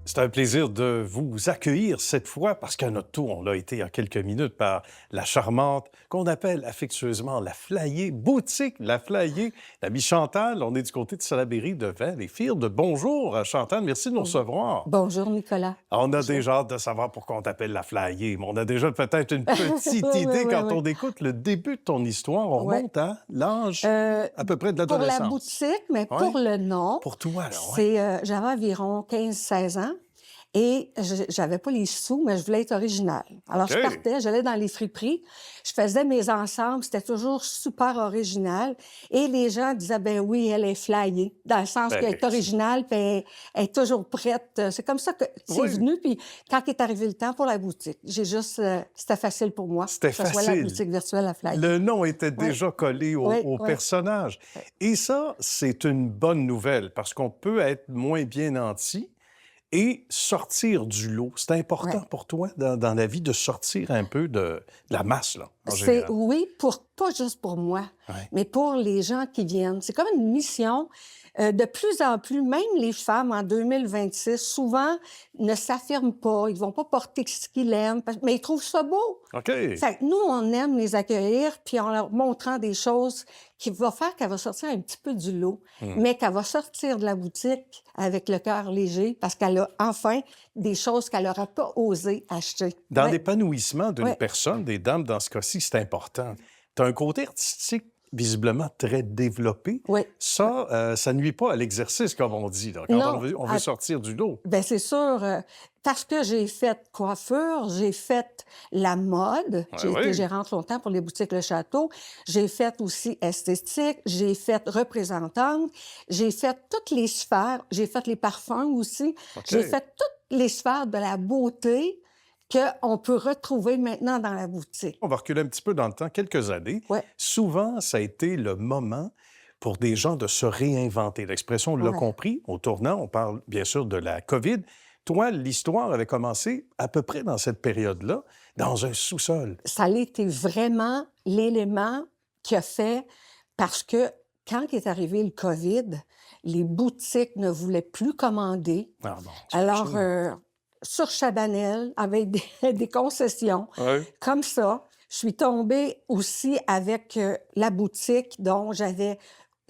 C'est un plaisir de vous accueillir cette fois parce qu'à notre tour, on l'a été il y a quelques minutes par la charmante, qu'on appelle affectueusement la Flayée, boutique La Flayée, l'ami Chantal. On est du côté de Salaberry de Valleyfield. Bonjour Chantal, merci de nous recevoir. Bonjour, Nicolas. On a Bonjour. déjà hâte de savoir pourquoi on t'appelle la Flayée, mais on a déjà peut-être une petite Oui, idée oui, quand oui. on écoute le début de ton histoire. On Ouais. remonte à l'âge à peu près de Pour la l'adolescence. boutique, mais Ouais. pour le nom, Pour toi, là, ouais. c'est, j'avais environ 15-16 ans et j'avais pas les sous, mais je voulais être originale. Alors, je OK. partais, j'allais dans les friperies, je faisais mes ensembles, c'était toujours super original. Et les gens disaient, ben oui, elle est flyée, dans le sens Ben, qu'elle est originale, puis elle est toujours prête. C'est comme ça que c'est Oui. venu. Puis quand est arrivé le temps pour la boutique, j'ai juste, c'était facile pour moi C'était que ce soit la facile. boutique virtuelle à flyée. Le nom était Ouais. déjà collé au, Oui, au oui. personnage. Et ça, c'est une bonne nouvelle parce qu'on peut être moins bien nanti et sortir du lot. C'est important Ouais. pour toi dans la vie de sortir un peu de la masse, là, en C'est général. oui, pas juste pour moi, Ouais. mais pour les gens qui viennent. C'est comme une mission. De plus en plus, même les femmes en 2026, souvent ne s'affirment pas. Ils vont pas porter ce qu'ils aiment, mais ils trouvent ça beau. OK. Fait que nous, on aime les accueillir, puis en leur montrant des choses qui vont faire qu'elle va sortir un petit peu du lot, mais qu'elle va sortir de la boutique avec le cœur léger parce qu'elle a enfin des choses qu'elle n'aurait pas osé acheter. Dans Ouais. l'épanouissement d'une Ouais. personne, des dames, dans ce cas-ci, c'est important. Tu as un côté artistique visiblement très développé. Oui. Ça nuit pas à l'exercice, comme on dit, là, quand Non, on veut sortir du lot. ben c'est sûr, parce que j'ai fait coiffure, j'ai fait la mode, Ouais, j'ai été oui. gérante longtemps pour les boutiques Le Château, j'ai fait aussi esthétique, j'ai fait représentante, j'ai fait toutes les sphères, j'ai fait les parfums aussi, OK. j'ai fait toutes les sphères de la beauté qu'on peut retrouver maintenant dans la boutique. On va reculer un petit peu dans le temps, quelques années. Ouais. Souvent, ça a été le moment pour des gens de se réinventer. L'expression, on l'a Ouais. compris, au tournant, on parle bien sûr de la COVID. Toi, l'histoire avait commencé à peu près dans cette période-là, dans un sous-sol. Ça a été vraiment l'élément qui a fait parce que quand est arrivé le COVID, les boutiques ne voulaient plus commander. Ah bon, Alors, j'imagine. sur Chabanel, avec des concessions, Ouais. comme ça, je suis tombée aussi avec la boutique dont j'avais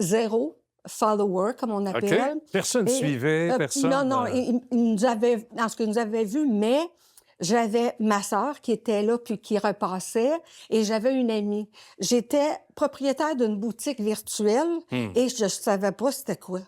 0 follower, comme on OK. appelle. Personne Et, suivait, personne... non, non, ils nous avaient, dans ce que nous avait vu, mais j'avais ma sœur qui était là puis qui repassait et j'avais une amie. J'étais propriétaire d'une boutique virtuelle et je ne savais pas c'était quoi.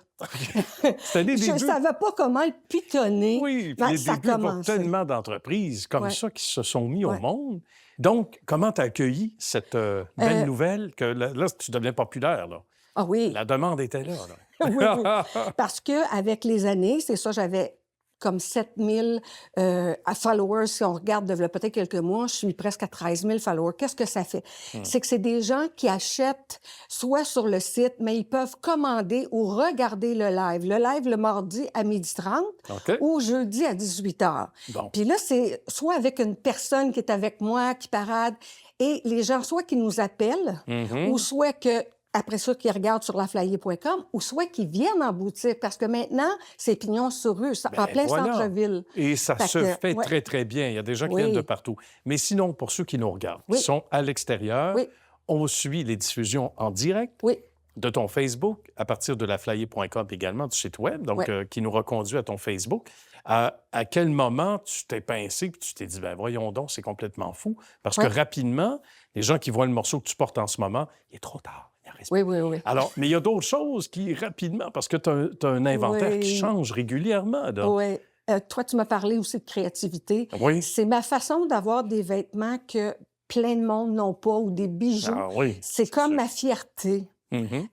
C'était les Je ne débuts. savais pas comment le pitonner. Oui, puis Ben, les ça a débuts pour commencé. tellement d'entreprises comme Ouais. ça qui se sont mis au Ouais. monde. Donc, comment tu as accueilli cette belle nouvelle que là, tu devenais populaire, là? Ah oui, La demande était là, là. oui, oui. Parce qu'avec les années, c'est ça, j'avais comme 7 000 followers. Si on regarde de peut-être quelques mois, je suis presque à 13 000 followers. Qu'est-ce que ça fait? C'est que c'est des gens qui achètent soit sur le site, mais ils peuvent commander ou regarder le live. Le live le mardi à 12h30 OK. ou jeudi à 18h. Bon. Puis là, c'est soit avec une personne qui est avec moi, qui parade, et les gens, soit qui nous appellent, ou soit que après ça, qu'ils regardent sur laflayer.com, ou soit qu'ils viennent en boutique, parce que maintenant, c'est pignon sur rue, en Ben, plein voilà. centre-ville. Et ça Fait se que, fait ouais. très, très bien. Il y a des gens qui Oui. viennent de partout. Mais sinon, pour ceux qui nous regardent, qui Oui. sont à l'extérieur, Oui. on suit les diffusions en direct Oui, de ton Facebook, à partir de laflayer.com également, du site Web, donc Ouais. qui nous reconduit à ton Facebook. À quel moment tu t'es pincé et tu t'es dit, ben voyons donc, c'est complètement fou? Parce que Ouais. rapidement, les gens qui voient le morceau que tu portes en ce moment, il est trop tard. Il en reste oui, oui, oui. Alors, mais il y a d'autres choses qui, rapidement, parce que tu as un inventaire qui Oui. change régulièrement. là. Oui. Toi, tu m'as parlé aussi de créativité. Oui. C'est ma façon d'avoir des vêtements que plein de monde n'ont pas ou des bijoux. Ah oui. C'est comme sûr. ma fierté. Mhm.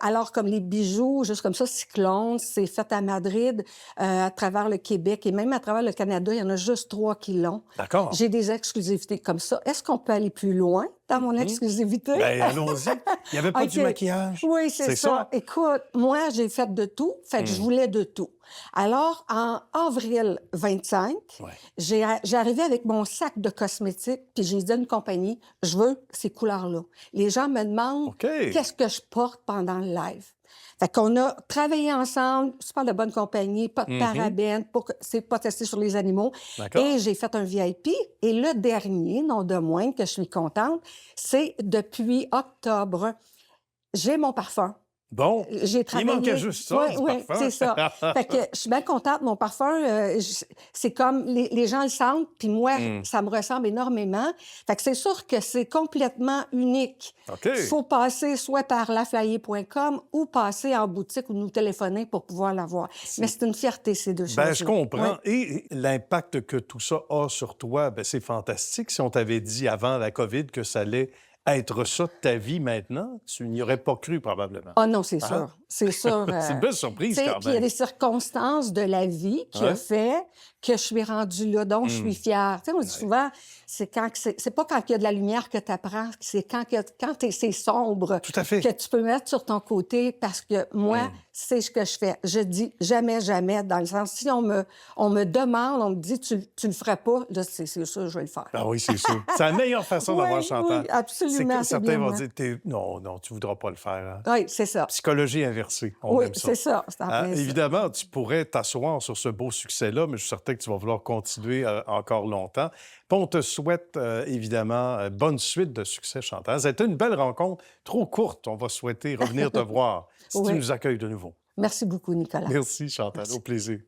Alors, comme les bijoux, juste comme ça, Cyclone, c'est fait à Madrid, à travers le Québec et même à travers le Canada, il y en a juste 3 qui l'ont. D'accord. J'ai des exclusivités comme ça. Est-ce qu'on peut aller plus loin dans mon exclusivité? Ben, allons-y. Il n'y avait pas du OK. maquillage. Oui, c'est ça. Écoute, moi, j'ai fait de tout. Fait que je voulais de tout. Alors, en avril 25, Ouais. j'ai arrivé avec mon sac de cosmétiques, puis j'ai dit à une compagnie, je veux ces couleurs-là. Les gens me demandent OK. qu'est-ce que je porte pendant le live. Fait qu'on a travaillé ensemble, super de bonne compagnie, pas de Mhm. parabènes, c'est pas testé sur les animaux. D'accord. Et j'ai fait un VIP. Et le dernier, non de moins, que je suis contente, c'est depuis octobre, j'ai mon parfum. Bon, J'ai il travaillé. manquait juste ça, Oui, du oui, parfum. c'est ça. Fait que je suis bien contente. Mon parfum, c'est comme les gens le sentent, puis moi, Hmm. ça me ressemble énormément. Fait que c'est sûr que c'est complètement unique. OK. Il faut passer soit par laflayer.com ou passer en boutique ou nous téléphoner pour pouvoir l'avoir. Mais c'est une fierté, ces deux Ben, choses-là. je comprends. Oui. Et l'impact que tout ça a sur toi, ben, c'est fantastique. Si on t'avait dit avant la COVID que ça allait être ça de ta vie maintenant, tu n'y aurais pas cru probablement. Ah non, c'est Ah, sûr. C'est sûr. c'est une belle Tu surprise sais, quand puis il y a même. des circonstances de la vie qui a Ouais. fait que je suis rendue là, donc je Hmm. suis fière. Tu sais, on dit souvent, c'est pas quand il y a de la lumière que tu apprends, c'est quand c'est sombre Tout à fait. que tu peux mettre sur ton côté, parce que moi, Hmm. c'est ce que je fais. Je dis jamais, jamais, dans le sens, si on me demande, on me dit, tu le ferais pas, là, c'est sûr, je vais le faire. Ah oui, c'est sûr. C'est la meilleure façon Oui, d'avoir oui, Chantal. absolument, c'est Certains bien vont moi. dire, non, non, tu voudras pas le faire. Hein. Oui, c'est ça. Psychologie inversée, on Oui, aime ça. c'est ça, c'est en plein ça. Évidemment, tu pourrais t'asseoir sur ce beau succès-là, mais je suis certain que tu vas vouloir continuer encore longtemps. Puis on te souhaite évidemment bonne suite de succès, Chantal. Ça a été une belle rencontre, trop courte. On va souhaiter revenir te voir si tu Oui. nous accueilles de nouveau. Merci beaucoup, Nicolas. Merci, Chantal. Merci. Au plaisir.